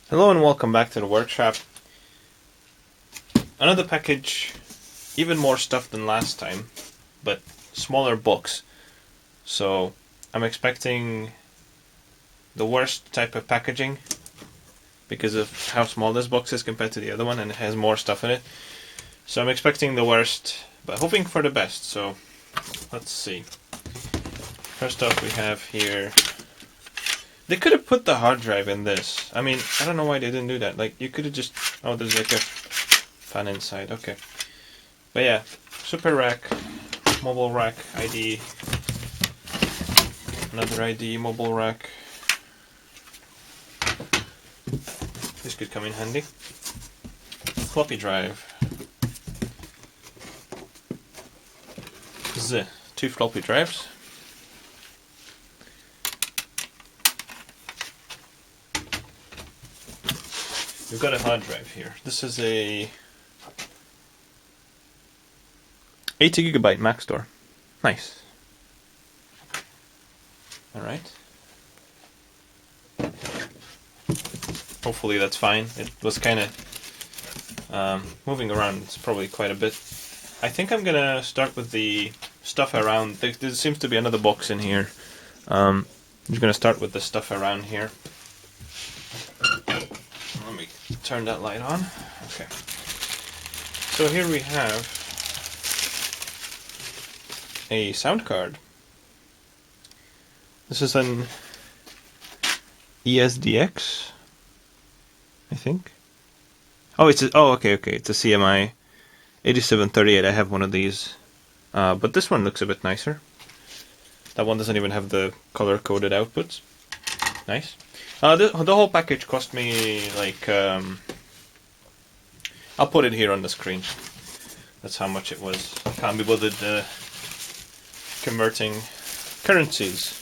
Hello and welcome back to the workshop. Another package, even more stuff than last time, but smaller books. So I'm expecting the worst type of packaging because of how small this box is compared to the other one, and it has more stuff in it. So I'm expecting the worst, but hoping for the best. So let's see. First off, we have here. They could have put the hard drive in this. I mean, I don't know why they didn't do that. Like, you could have just... Oh, there's like a fan inside. Okay. But yeah, super rack, mobile rack, ID. Another ID, mobile rack. This could come in handy. Floppy drive. Two floppy drives. We've got a hard drive here. This is a 80GB Mac Store. Nice. Alright. Hopefully that's fine. It was kind of moving around. It's probably quite a bit. I think I'm gonna start with the stuff around. There seems to be another box in here. I'm just gonna start with the stuff around here. Let me turn that light on. Okay. So here we have a sound card. This is an ESDX, I think. Oh, okay. It's a CMI 8738. I have one of these, but this one looks a bit nicer. That one doesn't even have the color-coded outputs. Nice. The whole package cost me like I'll put it here on the screen. That's how much it was. Can't be bothered converting currencies.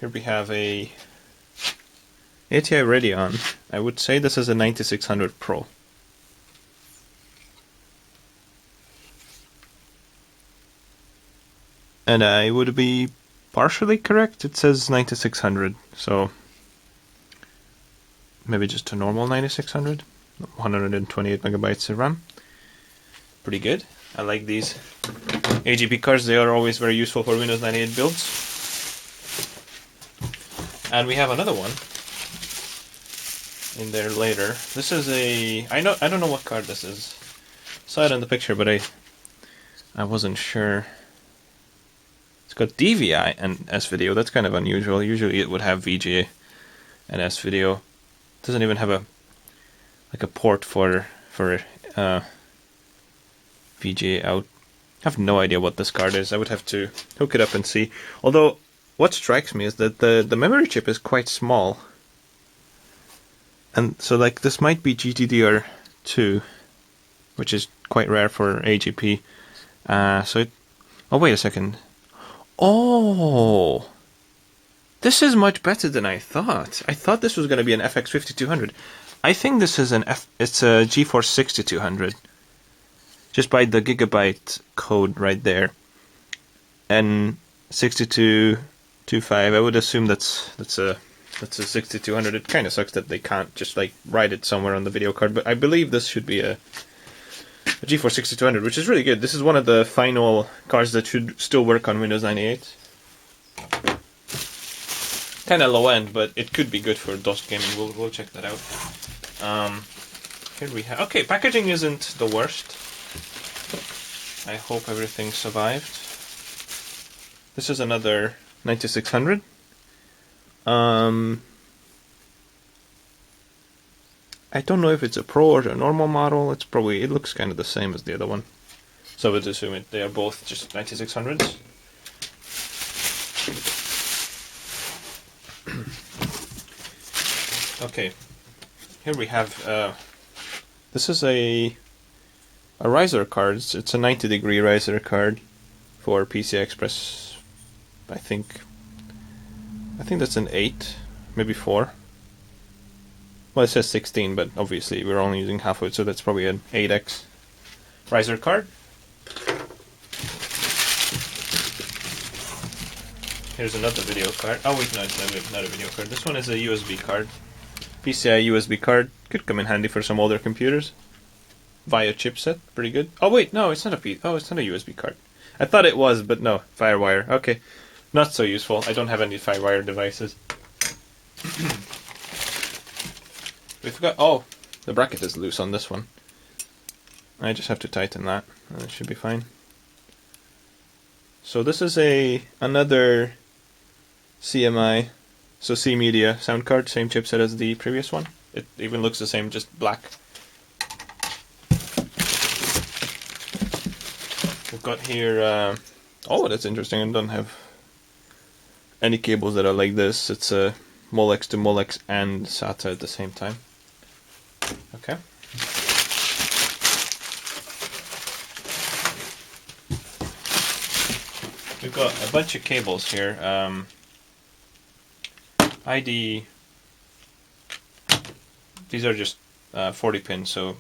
Here we have a ATI Radeon. I would say this is a 9600 Pro. And I would be partially correct. It says 9600, so maybe just a normal 9600. 128 megabytes of RAM. Pretty good. I like these AGP cards. They are always very useful for Windows 98 builds. And we have another one in there later. This is a... I don't know what card this is. Saw it in the picture, but I wasn't sure. It's got DVI and S-Video. That's kind of unusual. Usually it would have VGA and S-Video. It doesn't even have a port for VGA out. I have no idea what this card is. I would have to hook it up and see. Although what strikes me is that the memory chip is quite small. And so like this might be GDDR2, which is quite rare for AGP. Oh, wait a second. Oh, this is much better than I thought. I thought this was going to be an FX 5200. I think this is it's a GeForce 6200. Just by the gigabyte code right there. And 6225. I would assume that's a 6200. It kind of sucks that they can't just like write it somewhere on the video card, but I believe this should be a GeForce 6200, which is really good. This is one of the final cards that should still work on Windows 98. Kind of low end, but it could be good for DOS gaming. We'll check that out. Here we have... Okay, packaging isn't the worst. I hope everything survived. This is another 9600. I don't know if it's a Pro or a normal model. It looks kind of the same as the other one. So I would assume they are both just 9600s. Okay, here we have, this is a riser card. It's a 90-degree riser card for PCI Express. I think that's an 8, maybe 4. Well, it says 16, but obviously we're only using half of it, so that's probably an 8X riser card. Here's another video card. Oh wait, no, it's not a video card. This one is a USB card. PCI USB card. Could come in handy for some older computers. Via chipset, pretty good. Oh wait, no, it's not a it's not a USB card. I thought it was, but no, FireWire. Okay, not so useful. I don't have any FireWire devices. We forgot. Oh, the bracket is loose on this one. I just have to tighten that, and it should be fine. So this is another CMI, so C Media sound card, same chipset as the previous one. It even looks the same, just black. We've got here. Oh, that's interesting. I don't have any cables that are like this. It's a Molex to Molex and SATA at the same time. Okay. We've got a bunch of cables here. ID. These are just 40 pins, so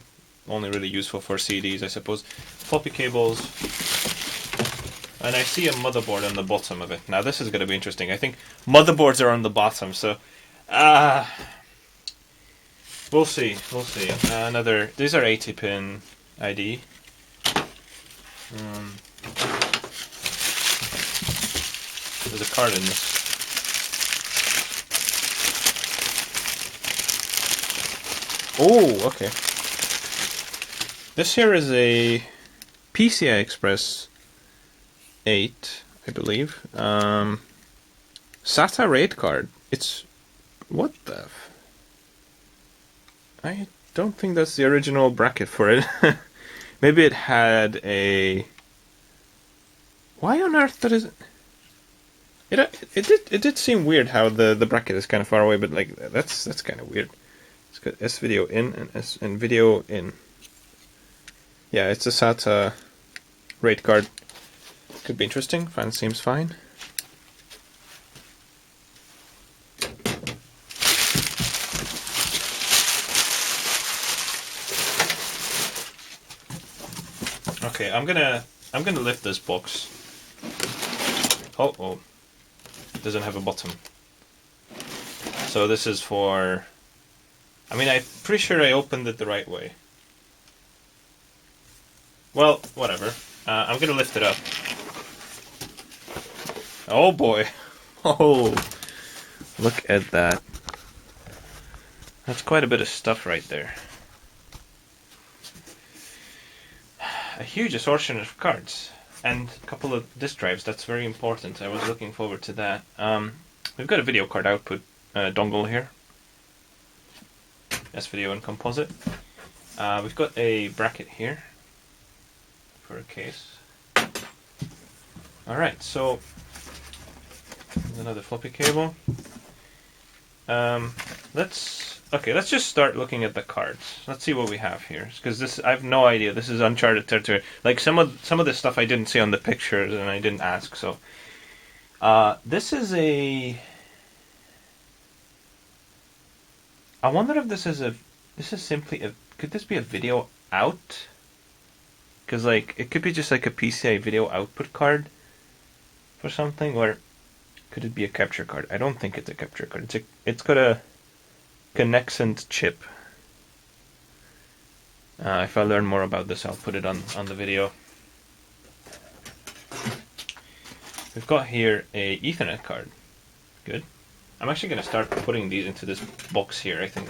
only really useful for CDs, I suppose. Floppy cables. And I see a motherboard on the bottom of it. Now this is going to be interesting. I think motherboards are on the bottom, so we'll see. We'll see. These are 80 pin ID. There's a card in this. Oh, okay. This here is a PCI Express 8, I believe. SATA RAID card. It's... what the... I don't think that's the original bracket for it. Maybe it had a... Why on earth that is... It did seem weird how the bracket is kind of far away, but like that's kind of weird. It's got S video in and video in. Yeah, it's a SATA RAID card. Could be interesting. Fan seems fine. Okay, I'm gonna lift this box. Oh. Doesn't have a bottom. So this is for... I mean, I'm pretty sure I opened it the right way. Well, whatever. I'm gonna lift it up. Oh boy. Oh, look at that. That's quite a bit of stuff right there. A huge assortment of cards. And a couple of disk drives, that's very important. I was looking forward to that. We've got a video card output dongle here. S-video and composite. We've got a bracket here for a case. Alright, so there's another floppy cable. Let's just start looking at the cards. Let's see what we have here, because this I have no idea. This is uncharted territory. Like some of this stuff I didn't see on the pictures and I didn't ask. So this is a... I wonder if this is simply a... Could this be a video out? Because like it could be just like a PCI video output card for something, or could it be a capture card? I don't think it's a capture card. It's got a Connexent chip. If I learn more about this, I'll put it on the video. We've got here a Ethernet card. Good. I'm actually going to start putting these into this box here. I think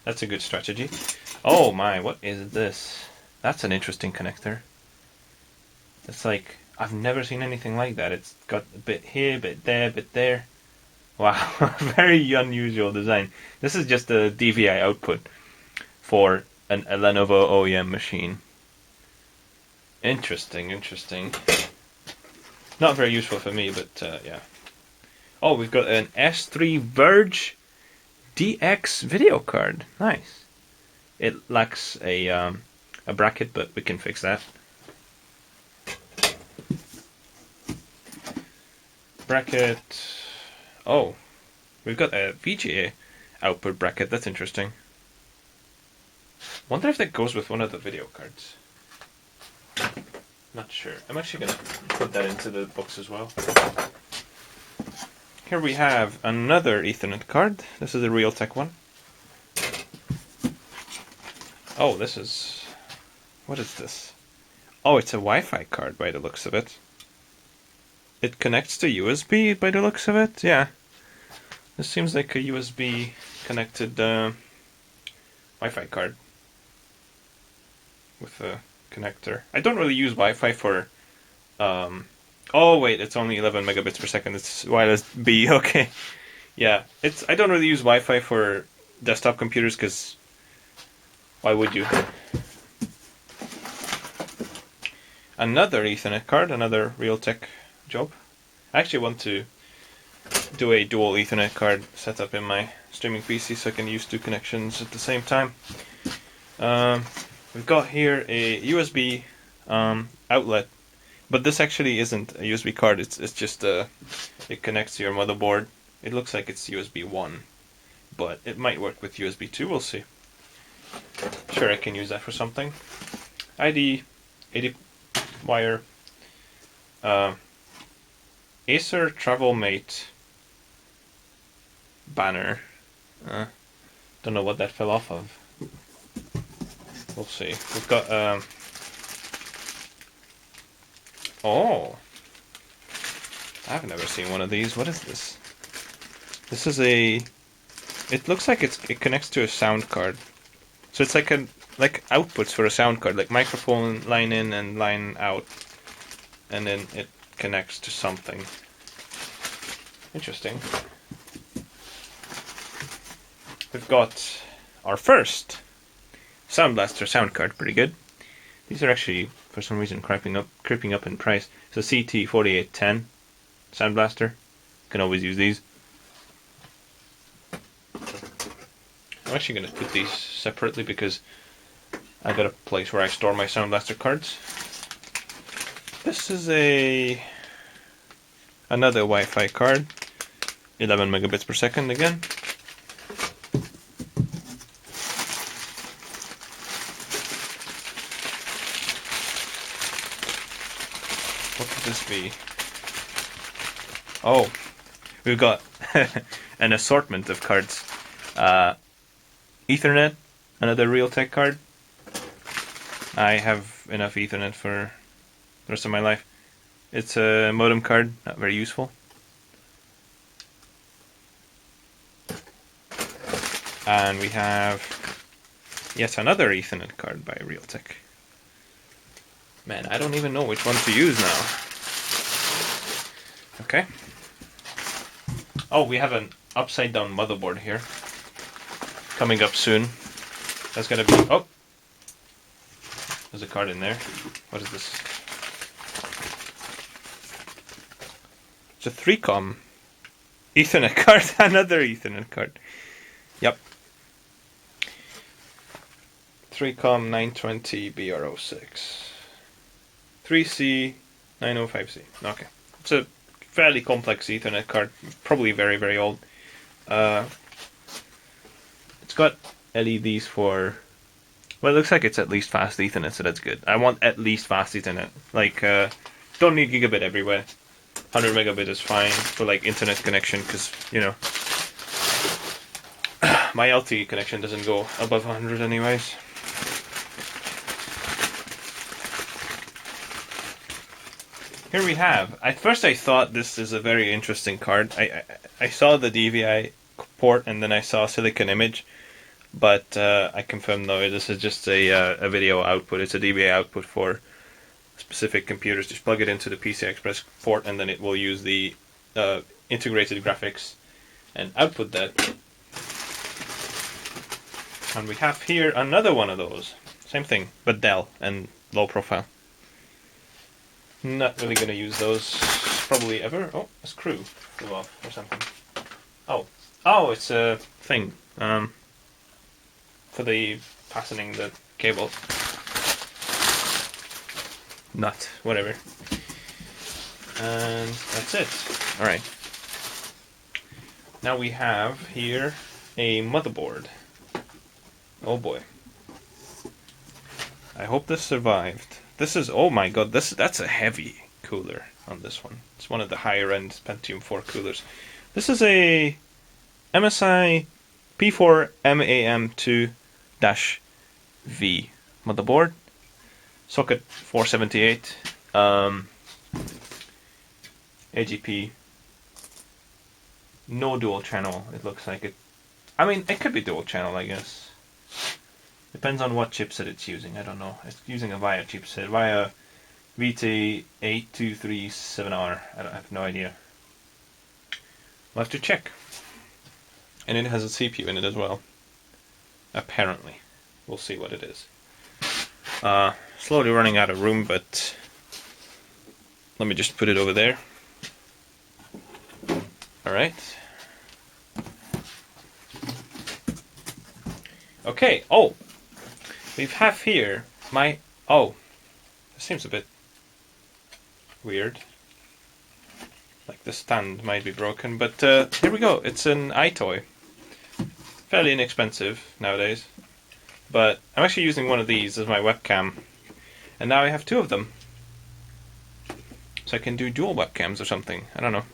that's a good strategy. Oh my, what is this? That's an interesting connector. It's like, I've never seen anything like that. It's got a bit here, bit there. Wow, very unusual design. This is just a DVI output for a Lenovo OEM machine. Interesting. Not very useful for me, but yeah. Oh, we've got an S3 Verge DX video card. Nice. It lacks a bracket, but we can fix that. Bracket. Oh, we've got a VGA output bracket. That's interesting. Wonder if that goes with one of the video cards. Not sure. I'm actually going to put that into the box as well. Here we have another Ethernet card. This is a Realtek one. Oh, this is... what is this? Oh, it's a Wi-Fi card by the looks of it. It connects to USB by the looks of it, yeah. This seems like a USB connected Wi-Fi card with a connector. I don't really use Wi-Fi for... oh wait, it's only 11 megabits per second. It's wireless B, okay. Yeah, I don't really use Wi-Fi for desktop computers because why would you? Another Ethernet card, another Realtek job. I actually want to do a dual Ethernet card setup in my streaming PC so I can use two connections at the same time. We've got here a USB outlet, but this actually isn't a USB card. It's just it connects to your motherboard. It looks like it's USB 1, but it might work with USB 2. We'll see. Sure, I can use that for something. ID 80 wire. Acer Travel Mate banner. Don't know what that fell off of. We'll see. We've got oh, I've never seen one of these. What is this? This is a... it looks like it connects to a sound card. So it's like outputs for a sound card, like microphone line in and line out, and then it connects to something. Interesting. We've got our first Sound Blaster sound card, pretty good. These are actually, for some reason, creeping up in price. It's a CT4810 Sound Blaster. Can always use these. I'm actually going to put these separately because I've got a place where I store my Sound Blaster cards. This is another Wi-Fi card, 11 megabits per second again. What could this be? Oh, we've got an assortment of cards. Ethernet, another Realtek card. I have enough Ethernet for the rest of my life. It's a modem card, not very useful. And we have yet another Ethernet card by Realtek. Man, I don't even know which one to use now. Okay. Oh, we have an upside down motherboard here. Coming up soon. That's gonna be... oh! There's a card in there. What is this? It's a 3-com Ethernet card. Another Ethernet card. Yep. 3-com 920 BR06. 3C 905C. Okay. It's a fairly complex Ethernet card. Probably very, very old. It's got LEDs for... well, it looks like it's at least fast Ethernet, so that's good. I want at least fast Ethernet. Like, don't need gigabit everywhere. 100 megabit is fine for, like, internet connection, because, you know, my LTE connection doesn't go above 100 anyways. Here we have... at first I thought this is a very interesting card. I saw the DVI port and then I saw silicon image, but I confirmed no, this is just a video output. It's a DVI output for specific computers. Just plug it into the PCI Express port and then it will use the integrated graphics and output that. And we have here another one of those. Same thing, but Dell and low profile. Not really going to use those probably ever. Oh, a screw flew off or something. Oh, it's a thing for the fastening the cable. Nut, whatever. And that's it. Alright. Now we have here a motherboard. Oh boy. I hope this survived. This is, oh my god, that's a heavy cooler on this one. It's one of the higher end Pentium 4 coolers. This is a MSI P4MAM2-V motherboard, socket 478, AGP, no dual channel. It looks like it. I mean, it could be dual channel, I guess. Depends on what chipset it's using. I don't know. It's using a VIA chipset, VIA VT8237R. I have no idea. We'll have to check. And it has a CPU in it as well. Apparently. We'll see what it is. Slowly running out of room, but let me just put it over there. Alright. Okay, oh! We have here my... Oh! This seems a bit weird. Like the stand might be broken, but here we go. It's an iToy. Fairly inexpensive nowadays. But I'm actually using one of these as my webcam. And now I have two of them. So I can do dual webcams or something. I don't know.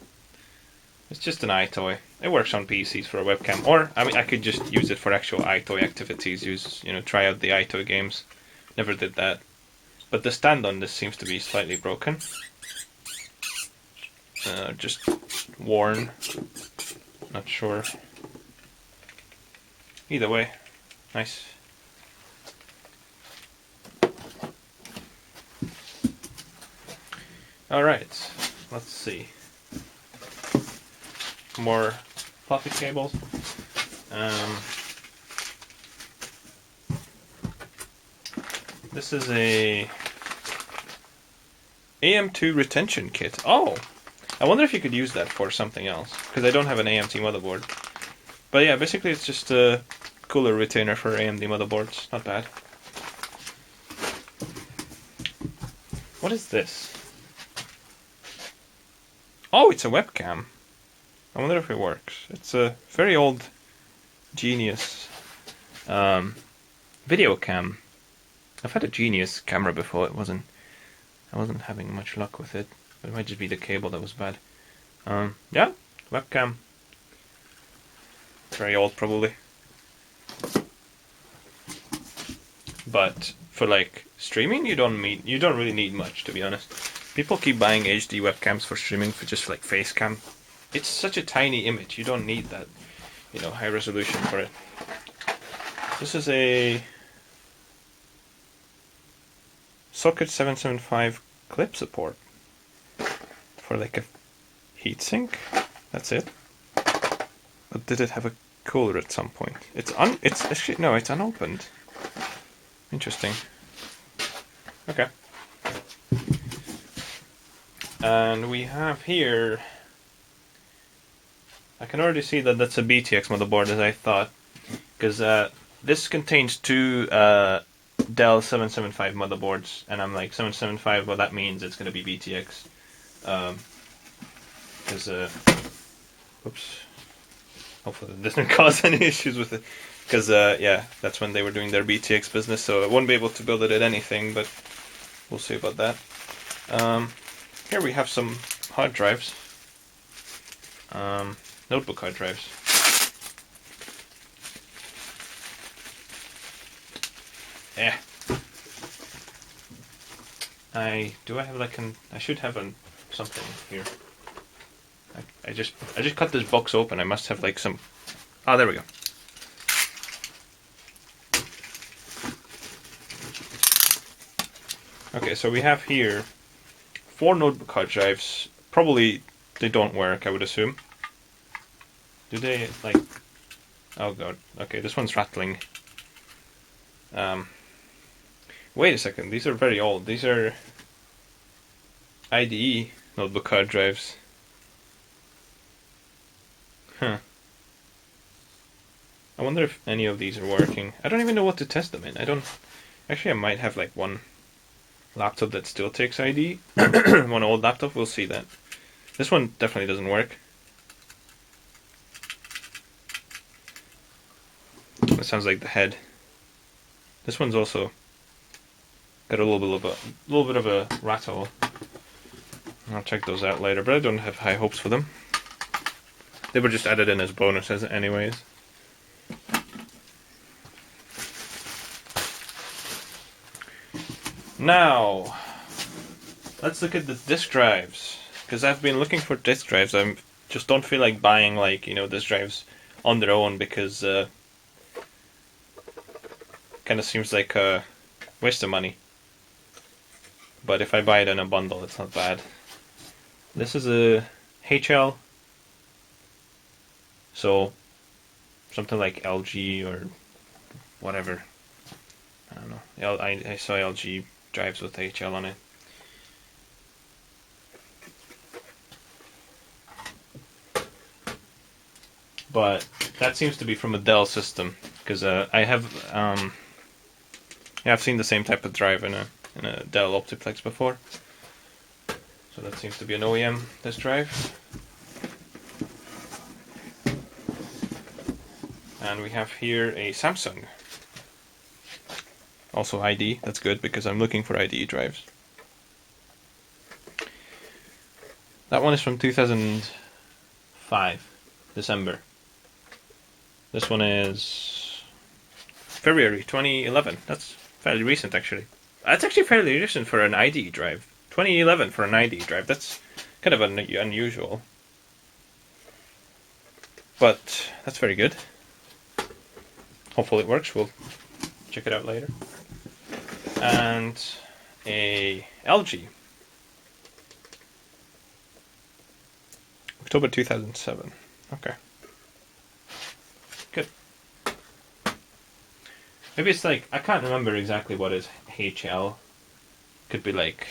It's just an iToy. It works on PCs for a webcam. Or, I mean, I could just use it for actual iToy activities. Try out the iToy games. Never did that. But the stand on this seems to be slightly broken. Just worn. Not sure. Either way, nice. Alright, let's see. More pocket cables. This is a AM2 retention kit. Oh! I wonder if you could use that for something else, because I don't have an AMD motherboard. But yeah, basically it's just a cooler retainer for AMD motherboards. Not bad. What is this? Oh, it's a webcam. I wonder if it works. It's a very old Genius video cam. I've had a Genius camera before. I wasn't having much luck with it. It might just be the cable that was bad. Yeah, webcam. Very old, probably. But for like streaming, you don't really need much, to be honest. People keep buying HD webcams for streaming for just like face cam. It's such a tiny image. You don't need that, high resolution for it. This is a socket 775 clip support for like a heatsink. That's it. But did it have a cooler at some point? It's unopened. Interesting. Okay. And we have here, I can already see that that's a BTX motherboard, as I thought, because this contains two Dell 775 motherboards, and I'm like, 775, well that means it's going to be BTX. Because, oops, hopefully it doesn't cause any issues with it, because yeah, that's when they were doing their BTX business, so I won't be able to build it at anything, but we'll see about that. Here we have some hard drives, notebook hard drives. Yeah. I should have something here. I just cut this box open. I must have like some. Oh, there we go. Okay, so we have here 4 notebook hard drives. Probably they don't work, I would assume. Do they, like... Oh god. Okay, this one's rattling. Wait a second, these are very old. These are IDE notebook hard drives. Huh. I wonder if any of these are working. I don't even know what to test them in. Actually, I might have like one laptop that still takes ID. One old laptop, we'll see that. This one definitely doesn't work. That sounds like the head. This one's also got a little bit of a rattle. I'll check those out later, but I don't have high hopes for them. They were just added in as bonuses anyways. Now, let's look at the disk drives. Because I've been looking for disk drives. I just don't feel like buying, like, disk drives on their own because kind of seems like a waste of money. But if I buy it in a bundle, it's not bad. This is a HL. So, something like LG or whatever. I don't know. I saw LG drives with HL on it. But that seems to be from a Dell system, because I've seen the same type of drive in a Dell Optiplex before. So that seems to be an OEM, this drive. And we have here a Samsung. Also ID, that's good because I'm looking for ID drives. That one is from 2005, December. This one is February 2011. That's fairly recent, actually. That's actually fairly recent for an ID drive. 2011 for an ID drive. That's kind of unusual. But that's very good. Hopefully it works. We'll check it out later. And a LG. October 2007. Okay. Good. Maybe it's like, I can't remember exactly what is HL. Could be like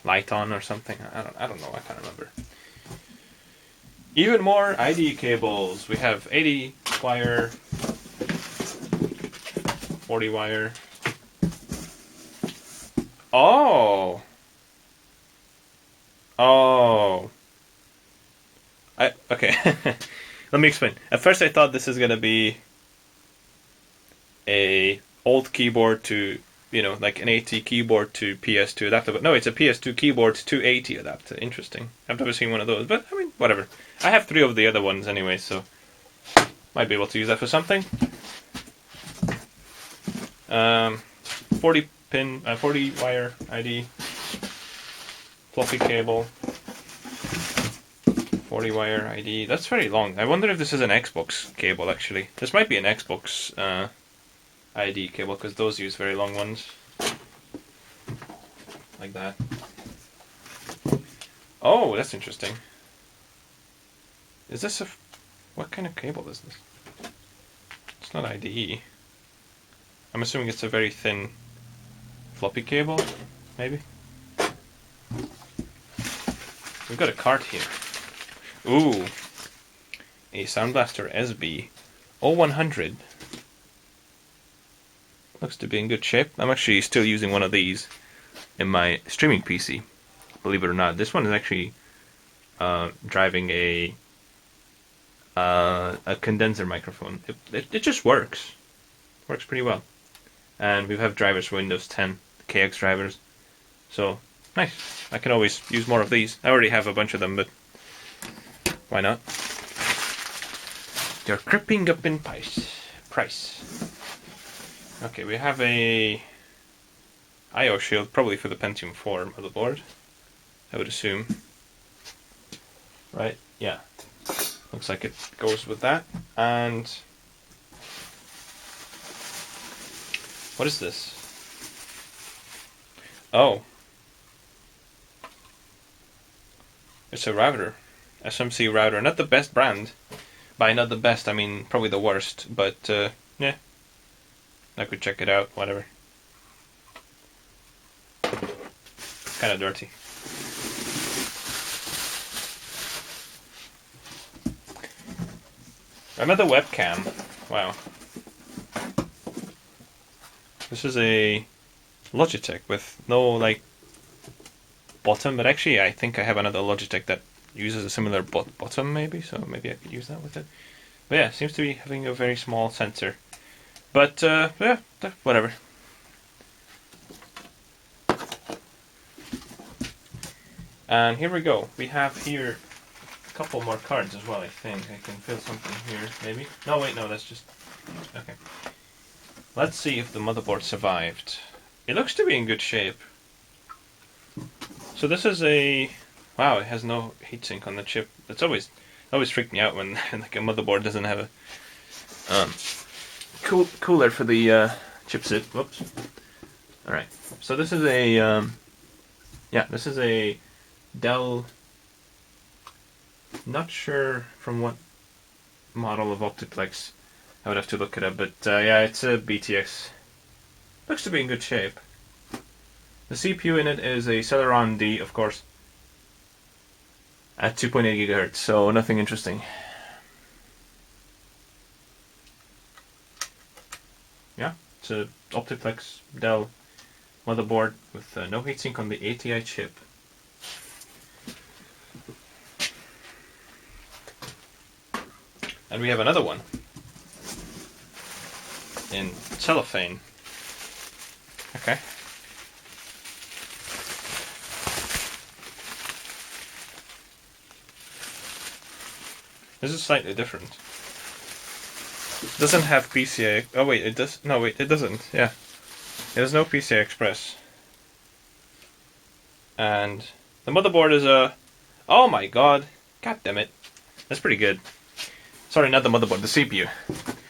Lighton or something. I don't know. I can't remember. Even more ID cables. We have 80 wire, 40 wire. Oh. Okay. Let me explain. At first I thought this is gonna be a old keyboard to, like an AT keyboard to PS2 adapter, but no, it's a PS2 keyboard to AT adapter. Interesting. I've never seen one of those, but I mean, whatever. I have 3 of the other ones anyway, so might be able to use that for something. 40 wire ID, fluffy cable, 40 wire ID. That's very long. I wonder if this is an Xbox cable, actually. This might be an Xbox ID cable, because those use very long ones. Like that. Oh, that's interesting. Is this what kind of cable is this? It's not IDE. I'm assuming it's a very thin floppy cable, maybe? We've got a cart here. Ooh, a Sound Blaster SB 0100. Looks to be in good shape. I'm actually still using one of these in my streaming PC. Believe it or not, this one is actually driving a condenser microphone. It just works. Works pretty well. And we have drivers for Windows 10, KX drivers. So, nice. I can always use more of these. I already have a bunch of them, but why not? They're creeping up in price. Okay, we have a I/O shield, probably for the Pentium 4 motherboard, I would assume. Right? Yeah. Looks like it goes with that. And what is this? Oh. It's a router. SMC router. Not the best brand. By not the best, I mean probably the worst. But, yeah. I could check it out, whatever. Kind of dirty. Another webcam. Wow. This is a Logitech with no, like, bottom, but actually I think I have another Logitech that uses a similar bottom, maybe, so maybe I could use that with it. But yeah, it seems to be having a very small sensor. But, yeah, whatever. And here we go. We have here couple more cards as well, I think. I can fill something here, maybe. No, wait, no, that's just... Okay. Let's see if the motherboard survived. It looks to be in good shape. So this is a... Wow, it has no heatsink on the chip. It's always freaked me out when like a motherboard doesn't have a cooler for the chipset. Whoops. All right. So this is a this is a Dell. Not sure from what model of Optiplex. I would have to look it up, but yeah, it's a BTX. Looks to be in good shape. The CPU in it is a Celeron D, of course, at 2.8 GHz, so nothing interesting. Yeah, it's a Optiplex Dell motherboard with no heatsink on the ATI chip. And we have another one in cellophane. Okay. This is slightly different. It doesn't have PCI. Oh wait, it does. No wait, it doesn't. Yeah, it has no PCI Express. And the motherboard is a. Oh my god! God damn it! That's pretty good. Sorry, not the motherboard, the CPU.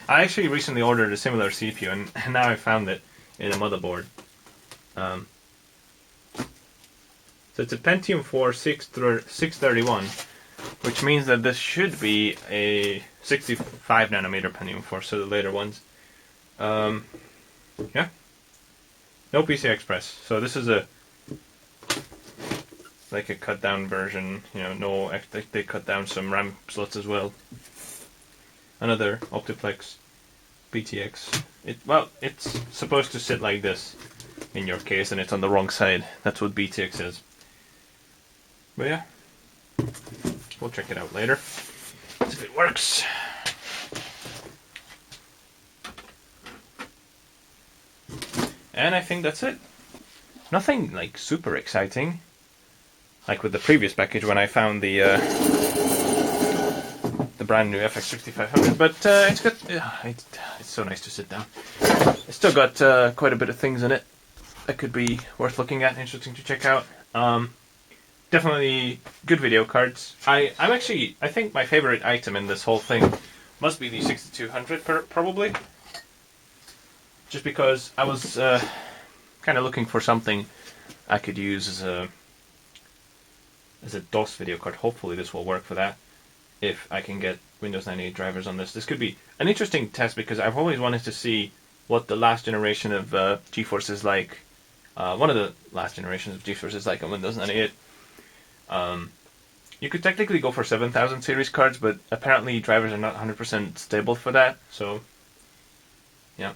I actually recently ordered a similar CPU, and now I found it in a motherboard. So it's a Pentium 4 631, which means that this should be a 65 nanometer Pentium 4, so the later ones. Yeah, no PCI Express. So this is like a cut down version. You know, no, they cut down some RAM slots as well. Another Optiplex BTX. It's supposed to sit like this in your case, and it's on the wrong side. That's what BTX is. But yeah, we'll check it out later. See if it works. And I think that's it. Nothing like super exciting, like with the previous package when I found the brand new FX 6500. But it's got it's so nice to sit down. It's still got quite a bit of things in it that could be worth looking at, interesting to check out. Definitely good video cards. I think my favorite item in this whole thing must be the 6200 probably. Just because I was kind of looking for something I could use as a DOS video card. Hopefully this will work for that. If I can get Windows 98 drivers on this. This could be an interesting test because I've always wanted to see what the last generation of GeForce is like. One of the last generations of GeForce is like on Windows 98. You could technically go for 7000 series cards, but apparently drivers are not 100% stable for that, so yeah.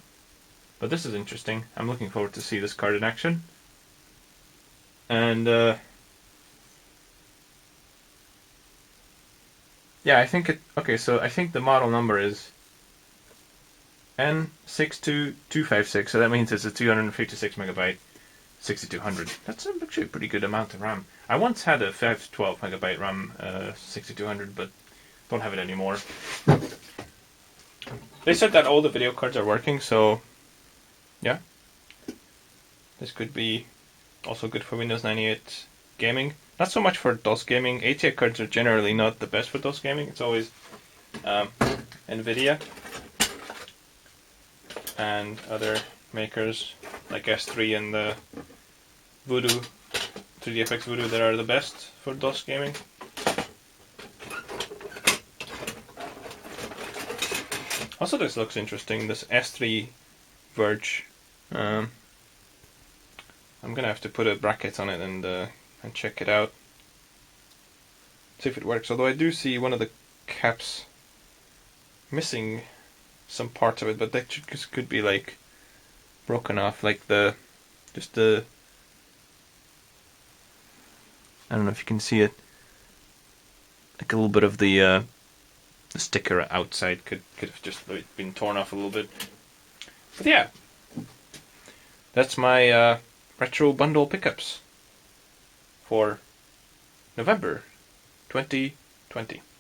But this is interesting. I'm looking forward to see this card in action. And yeah, I think so I think the model number is N62256, so that means it's a 256 megabyte 6200. That's actually a pretty good amount of RAM. I once had a 512 megabyte RAM 6200, but don't have it anymore. They said that all the video cards are working, so yeah. This could be also good for Windows 98 gaming. Not so much for DOS gaming. ATI cards are generally not the best for DOS gaming. It's always NVIDIA and other makers like S3 and the Voodoo, 3DFX Voodoo, that are the best for DOS gaming. Also, this looks interesting. This S3 Verge. I'm gonna have to put a bracket on it and check it out. See if it works. Although I do see one of the caps missing some parts of it, but that could be like broken off, like I don't know if you can see it. Like a little bit of the sticker outside could have just been torn off a little bit. But yeah, that's my retro bundle pickups for November 2020. 20.